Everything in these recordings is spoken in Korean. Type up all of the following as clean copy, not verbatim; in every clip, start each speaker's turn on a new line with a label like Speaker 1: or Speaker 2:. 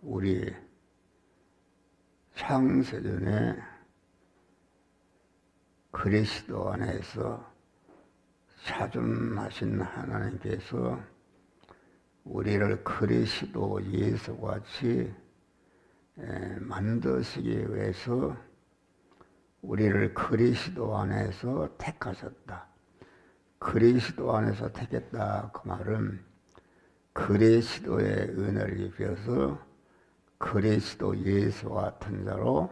Speaker 1: 우리 창세전에 그리스도 안에서 차준하신 하나님께서 우리를 그리스도 예수같이 만드시기 위해서 우리를 그리스도 안에서 택하셨다. 그리스도 안에서 택했다. 그 말은 그리스도의 은혜를 입혀서 그리스도 예수 같은 자로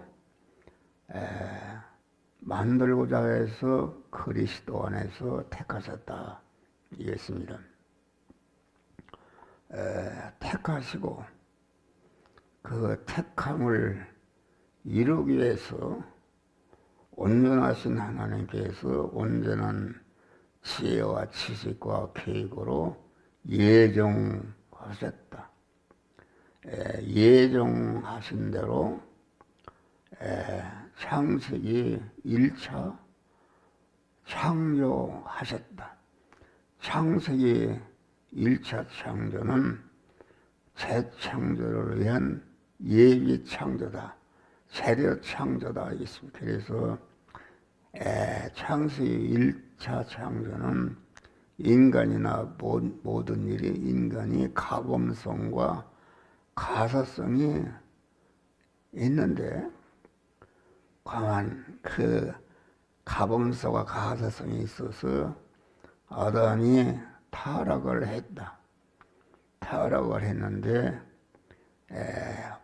Speaker 1: 만들고자 해서 그리스도 안에서 택하셨다. 이겠습니다. 택하시고 그 택함을 이루기 위해서 온전하신 하나님께서 온전한 지혜와 지식과 계획으로 예정하셨다. 예정하신 대로 창세기 1차 창조하셨다. 창세기 1차 창조는 재창조를 위한 예비 창조다. 재려 창조다. 있습니다. 그래서 창세기 1차 창조는 인간이나 모든 일이 인간이 가범성과 가사성이 있는데 다만 그 가범성과 가사성이 있어서 아담이 타락을 했다. 타락을 했는데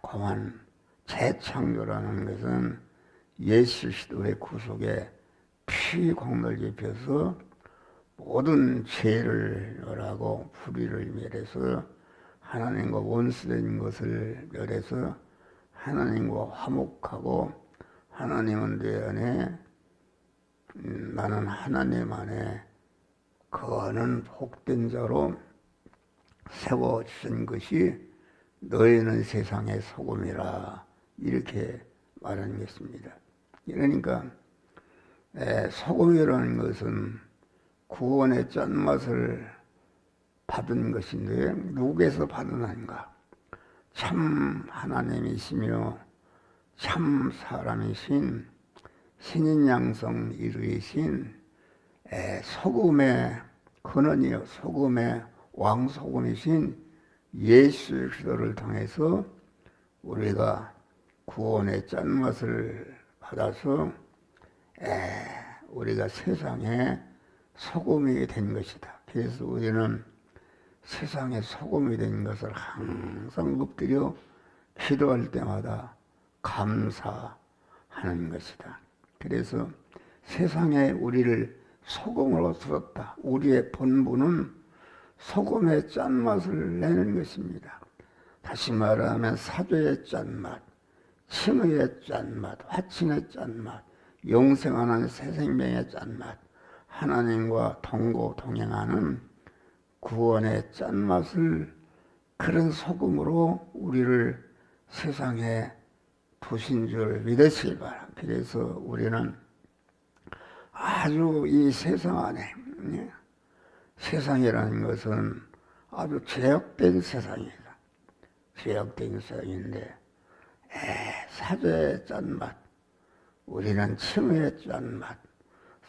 Speaker 1: 다만 재창조라는 것은 예수 그리스도의 구속에 피 공로를 입혀서 모든 죄를 멸하고 불의를 멸해서 하나님과 원수된 것을 멸해서 하나님과 화목하고 하나님은 내 안에 나는 하나님 안에 거하는 복된 자로 세워주신 것이 너희는 세상의 소금이라 이렇게 말하는 것입니다. 그러니까 소금이라는 것은 구원의 짠맛을 받은 것인데 누구에서 받으는가? 참 하나님이시며 참 사람이신 신인 양성 이루이신 소금의 근원이요 소금의 왕소금이신 예수 그리스도를 통해서 우리가 구원의 짠맛을 받아서 우리가 세상에 소금이 된 것이다. 그래서 우리는 세상에 소금이 된 것을 항상 엎드려 기도할 때마다 감사하는 것이다. 그래서 세상에 우리를 소금으로 두었다. 우리의 본분은 소금의 짠맛을 내는 것입니다. 다시 말하면 사죄의 짠맛, 칭의의 짠맛, 화친의 짠맛, 영생하는 새 생명의 짠맛, 하나님과 동고 동행하는 구원의 짠맛을 그런 소금으로 우리를 세상에 두신 줄 믿으시기 바랍니다. 그래서 우리는 아주 이 세상 안에 세상이라는 것은 아주 죄악된 세상이다. 죄악된 세상인데 사죄의 짠맛, 우리는 칭의의 짠맛,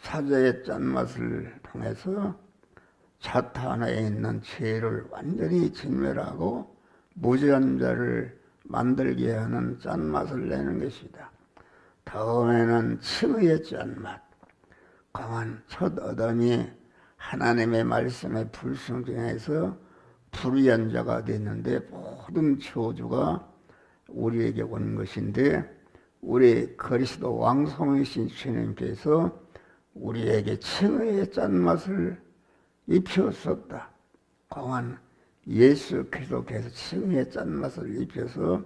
Speaker 1: 사죄의 짠맛을 통해서 자타 안에 있는 죄를 완전히 진멸하고 무죄한 자를 만들게 하는 짠맛을 내는 것이다. 다음에는 칭의의 짠맛. 강한 첫 아담이 하나님의 말씀에 불순종해서 불의한 자가 됐는데 모든 저주가 우리에게 온 것인데 우리 그리스도 왕성이신 주님께서 우리에게 칭의의 짠맛을 입혔었다. 강한 예수 그리스도께서 칭의의 짠맛을 입혀서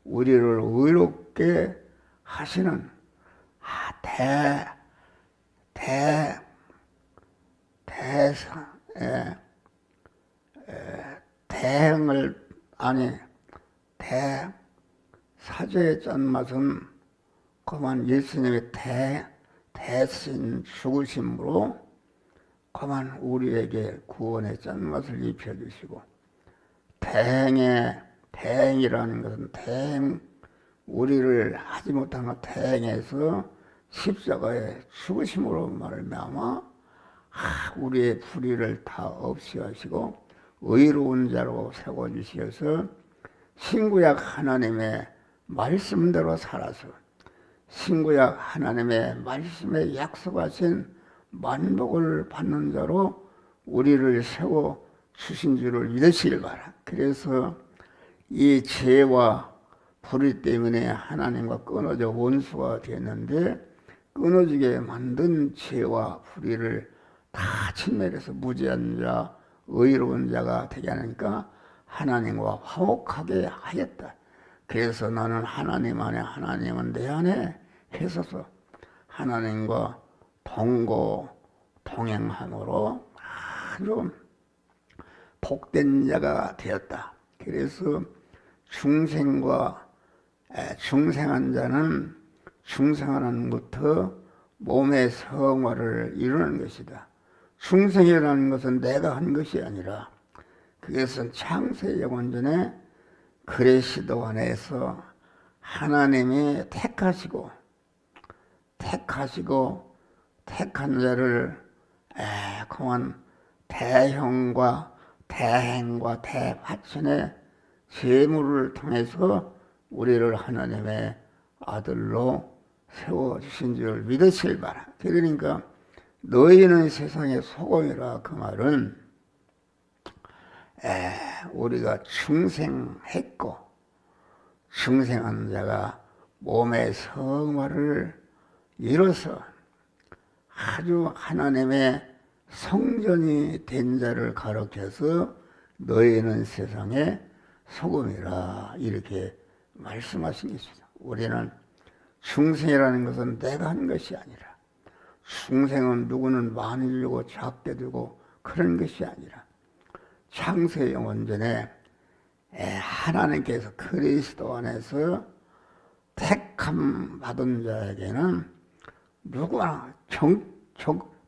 Speaker 1: 우리를 의롭게 하시는 대행을 사죄의 짠맛은 그만 예수님의 대신 죽으심으로 그만 우리에게 구원의 짠맛을 입혀주시고 대행의 대행이라는 것은 우리를 하지 못한 것 대행해서 십자가에 죽으심으로 말미암아 우리의 불의를 다 없이하시고 의로운 자로 세워주셔서 신구약 하나님의 말씀대로 살아서 신구약 하나님의 말씀에 약속하신 만복을 받는 자로 우리를 세워 주신 줄을 믿으시길 바라. 그래서 이 죄와 불의 때문에 하나님과 끊어져 원수가 되었는데 끊어지게 만든 죄와 불의를 다 친멸해서 무죄한 자, 의로운 자가 되게 하니까 하나님과 화목하게 하였다. 그래서 나는 하나님 안에, 하나님은 내 안에 계셔서 하나님과 동행함으로 아주 복된 자가 되었다. 그래서 중생한 자는 중생하는 것부터 몸의 성화를 이루는 것이다. 중생이라는 것은 내가 한 것이 아니라 그것은 창세 영원전에 그리스도 안에서 하나님이 택하시고 택한 자를 그만 대형과 대행과 대화천의 제물을 통해서 우리를 하나님의 아들로 세워주신 줄 믿으실 바라. 그러니까 너희는 세상의 소금이라 그 말은 우리가 중생했고 중생한 자가 몸의 성화를 이뤄서 아주 하나님의 성전이 된 자를 가르쳐서 너희는 세상의 소금이라 이렇게 말씀하신 것이죠. 우리는 중생이라는 것은 내가 한 것이 아니라 중생은 누구는 많이 주고 작게 주고 그런 것이 아니라 창세 영원전에 하나님께서 그리스도 안에서 택함 받은 자에게는 누구나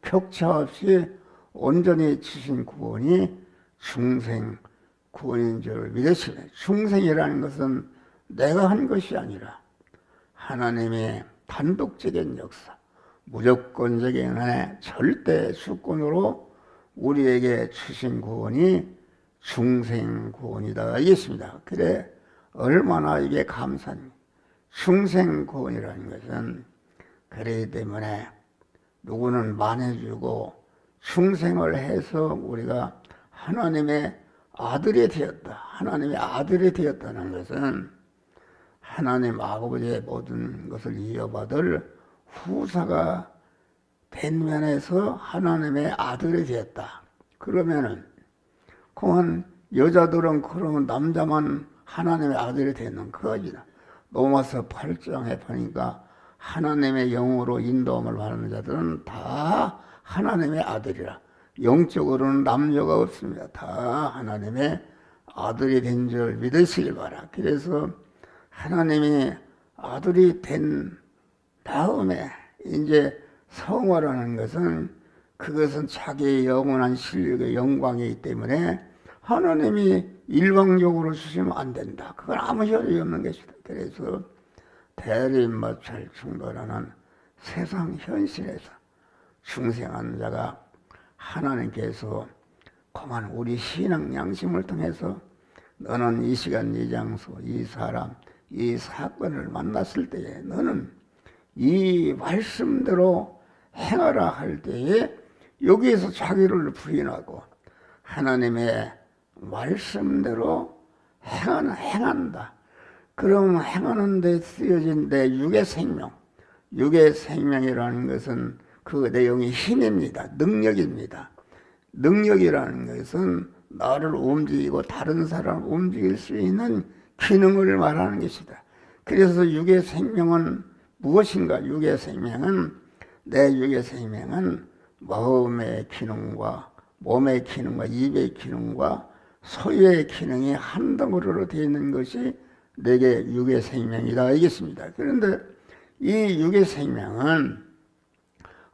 Speaker 1: 격차 없이 온전히 주신 구원이 중생 구원인 줄 믿으시네. 중생이라는 것은 내가 한 것이 아니라 하나님의 단독적인 역사, 무조건적인 절대 주권으로 우리에게 주신 구원이 중생 구원이다 이겠습니다. 그래 얼마나 이게 감사합니다. 중생 구원이라는 것은 그렇기 때문에 누구는 많이 주고 중생을 해서 우리가 하나님의 아들이 되었다. 하나님의 아들이 되었다는 것은 하나님 아버지의 모든 것을 이어받을 후사가 된 면에서 하나님의 아들이 되었다. 그러면은 그만 여자들은 그러면 남자만 하나님의 아들이 되는 거지나. 로마서 8장에 보니까 하나님의 영으로 인도함을 받는 자들은 다 하나님의 아들이라. 영적으로는 남녀가 없습니다. 다 하나님의 아들이 된 줄 믿으시길 바라. 그래서 하나님이 아들이 된 다음에 이제 성화라는 것은 그것은 자기의 영원한 실력의 영광이기 때문에 하나님이 일방적으로 주시면 안 된다. 그건 아무 효력이 없는 것이다. 그래서 대립마찰 충돌하는 세상 현실에서 중생한 자가 하나님께서 그만 우리 신앙 양심을 통해서 너는 이 시간 이 장소 이 사람 이 사건을 만났을 때에 너는 이 말씀대로 행하라 할 때에 여기에서 자기를 부인하고 하나님의 말씀대로 행한다. 그럼 행하는 데 쓰여진 내 육의 생명, 육의 생명이라는 것은 그 내용이 힘입니다. 능력입니다. 능력이라는 것은 나를 움직이고 다른 사람을 움직일 수 있는 기능을 말하는 것이다. 그래서 육의 생명은 무엇인가? 육의 생명은 내 육의 생명은 마음의 기능과 몸의 기능과 입의 기능과 소유의 기능이 한 덩어리로 되어 있는 것이 내게 육의 생명이다 알겠습니다. 그런데 이 육의 생명은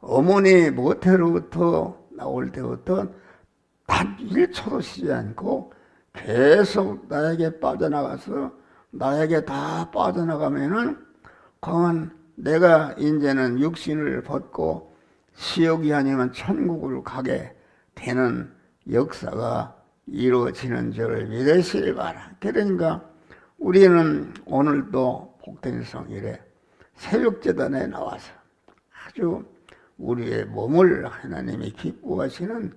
Speaker 1: 어머니 모태로부터 나올 때부터 단 1초도 쉬지 않고 계속 나에게 빠져나가서 나에게 다 빠져나가면은 그만 내가 이제는 육신을 벗고 지옥이 아니면 천국을 가게 되는 역사가 이루어지는 줄을 믿으시길 바라. 그러니까 우리는 오늘도 복된 성일에 새벽재단에 나와서 아주 우리의 몸을 하나님이 기뻐하시는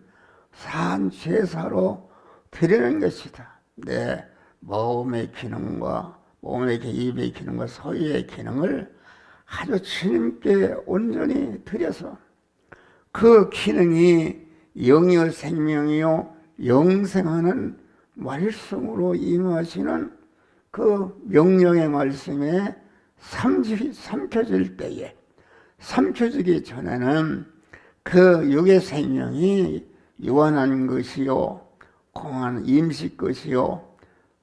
Speaker 1: 산 제사로 드리는 것이다. 내 마음의 기능과 몸의 입의 기능과 소유의 기능을 아주 주님께 온전히 드려서 그 기능이 영이요 생명이요 영생하는 말씀으로 임하시는 그 명령의 말씀에 삼켜질 때에, 삼켜지기 전에는 그 육의 생명이 유한한 것이요 공한 임식 것이요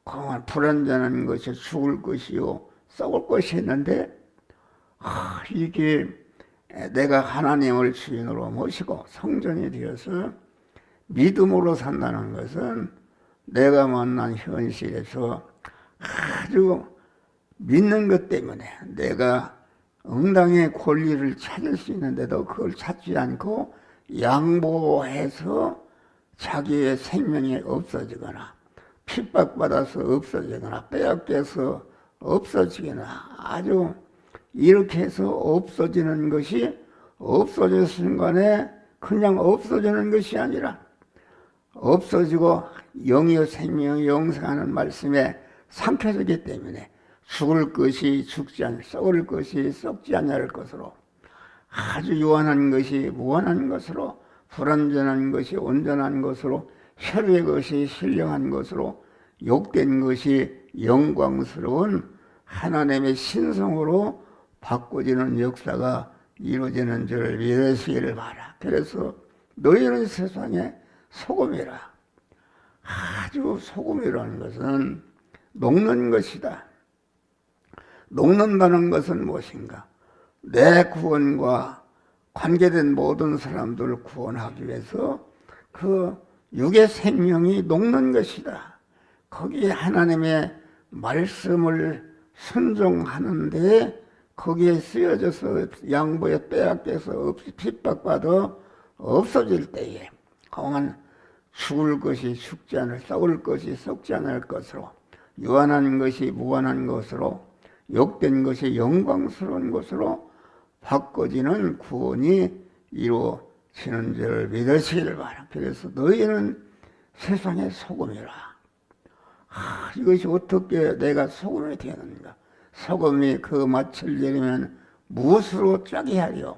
Speaker 1: 공한 불완전한 것이 죽을 것이요 썩을 것이 있는데 이게 내가 하나님을 주인으로 모시고 성전이 되어서 믿음으로 산다는 것은 내가 만난 현실에서 아주 믿는 것 때문에 내가 응당의 권리를 찾을 수 있는데도 그걸 찾지 않고 양보해서 자기의 생명이 없어지거나 핍박받아서 없어지거나 빼앗겨서 없어지거나 아주 이렇게 해서 없어지는 것이 없어질 순간에 그냥 없어지는 것이 아니라 없어지고 영이요 생명이 영생하는 말씀에 삼켜지기 때문에 죽을 것이 죽지 않을, 썩을 것이 썩지 않을 것으로 아주 유한한 것이 무한한 것으로 불완전한 것이 온전한 것으로 혈의 것이 신령한 것으로 욕된 것이 영광스러운 하나님의 신성으로 바꿔지는 역사가 이루어지는 줄 믿으시기를 바라. 그래서 너희는 세상의 소금이라. 아주 소금이라는 것은 녹는 것이다. 녹는다는 것은 무엇인가? 내 구원과 관계된 모든 사람들을 구원하기 위해서 그 육의 생명이 녹는 것이다. 거기에 하나님의 말씀을 순종하는데 거기에 쓰여져서 양보에 빼앗겨서 핍박받아 없어질 때에 공한 죽을 것이 죽지 않을, 썩을 것이 썩지 않을 것으로 유한한 것이 무한한 것으로 욕된 것이 영광스러운 것으로 바꿔지는 구원이 이루어지는 줄 믿으시기를 바라. 그래서 너희는 세상의 소금이라. 이것이 어떻게 내가 소금이 되는가? 소금이 그 맛을 내리면 무엇으로 짜게 하리요?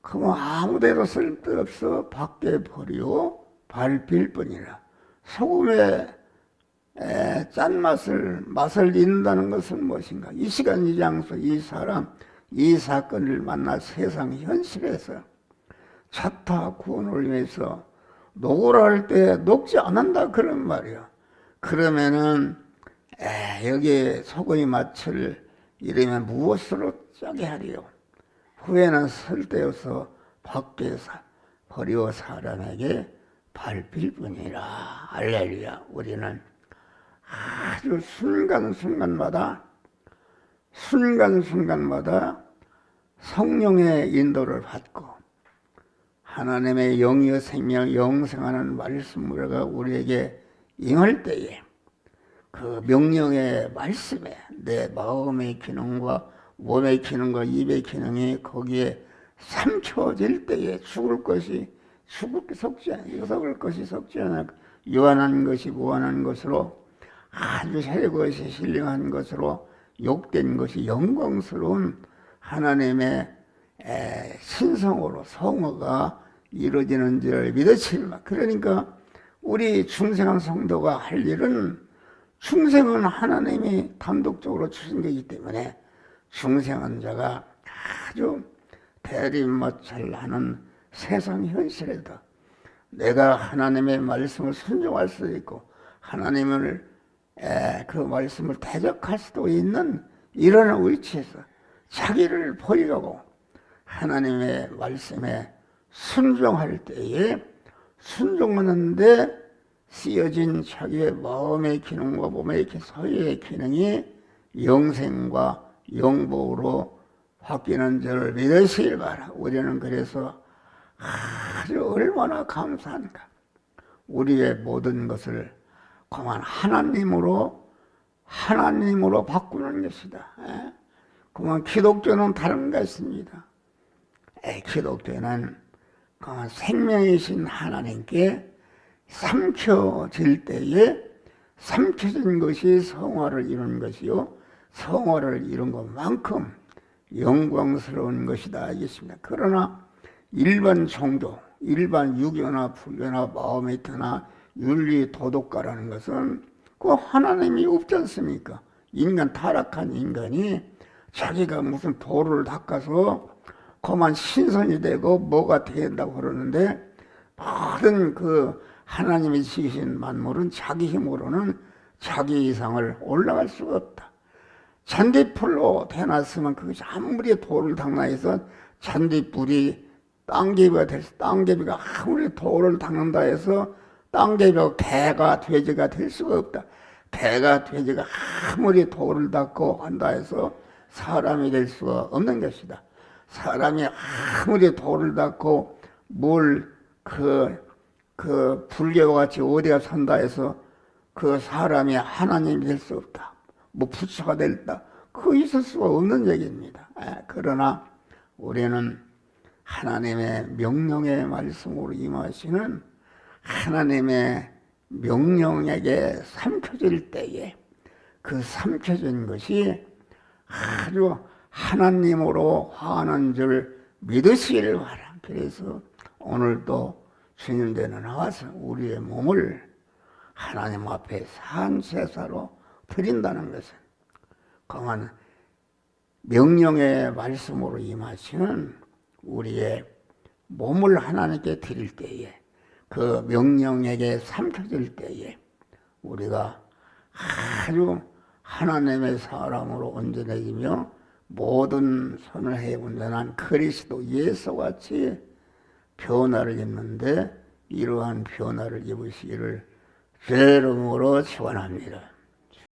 Speaker 1: 그뭐 아무데도 쓸데없어 밖에 버리고 밟힐 뿐이라. 소금의 맛을 잃는다는 것은 무엇인가? 이 시간, 이 장소, 이 사람, 이 사건을 만나 세상 현실에서 자타 구원을 위해서 녹으라 할 때 녹지 않는다 그런 말이야. 그러면은 여기에 소금이 맛을 잃으면 무엇으로 짜게 하리요? 후에는 쓸데없어 밖에서 버리고 사람에게 밟힐 뿐이라. 할렐루야. 우리는 아주 순간순간마다 성령의 인도를 받고 하나님의 영이여 생명 영생하는 말씀으로가 우리에게 임할 때에 그 명령의 말씀에 내 마음의 기능과 몸의 기능과 입의 기능이 거기에 삼켜질 때에 죽을 것이 썩지 않고 썩을 것이 썩지 않고 유한한 것이 무한한 것으로 아주 새 것이 신령한 것으로 욕된 것이 영광스러운 하나님의 신성으로 성화가 이루어지는 줄 믿으시라. 그러니까 우리 중생한 성도가 할 일은 중생은 하나님이 단독적으로 주신 것이기 때문에 중생한 자가 아주 대립마찰하는 세상 현실에도 내가 하나님의 말씀을 순종할 수도 있고 하나님을 그 말씀을 대적할 수도 있는 이런 위치에서 자기를 버리려고 하나님의 말씀에 순종할 때에 순종하는데 쓰여진 자기의 마음의 기능과 몸의 서의의 기능이 영생과 영복으로 바뀌는 줄을 믿으시길 바라. 우리는 그래서 아주 얼마나 감사한가. 우리의 모든 것을 그만 하나님으로 바꾸는 것이다. 그만 기독교는 다른 것입니다. 기독교는 그만 생명이신 하나님께 삼켜질 때에 삼켜진 것이 성화를 이루는 것이요, 성화를 이룬 것만큼 영광스러운 것이다 하겠습니다. 그러나 일반 종교, 일반 유교나 불교나 마호메트나 윤리 도덕가라는 것은 그 하나님이 없지 않습니까? 타락한 인간이 자기가 무슨 도를 닦아서 그만 신선이 되고 뭐가 된다고 그러는데, 모든 그 하나님이 지으신 만물은 자기 힘으로는 자기 이상을 올라갈 수가 없다. 잔디풀로 대놨으면 그것이 아무리 돌을 닦나 해서 잔디불이 땅개비가 아무리 돌을 닦는다 해서 땅개비가 개가 돼지가 될 수가 없다. 개가 돼지가 아무리 돌을 닦고 한다 해서 사람이 될 수가 없는 것이다. 사람이 아무리 돌을 닦고 불교와 같이 어디가 산다 해서 그 사람이 하나님이 될 수 없다. 부처가 됐다. 그거 있을 수가 없는 얘기입니다. 그러나 우리는 하나님의 명령의 말씀으로 임하시는 하나님의 명령에게 삼켜질 때에 그 삼켜진 것이 아주 하나님으로 화하는 줄 믿으시기를 바라. 그래서 오늘도 주님께는 나와서 우리의 몸을 하나님 앞에 산제사로 드린다는 것은 그만 명령의 말씀으로 임하시는 우리의 몸을 하나님께 드릴 때에, 그 명령에게 삼켜질 때에 우리가 아주 하나님의 사람으로 온전해지며 모든 선을 온전한 그리스도 예수같이 변화를 입는데 이러한 변화를 입으시기를 주의 이름으로 축원합니다.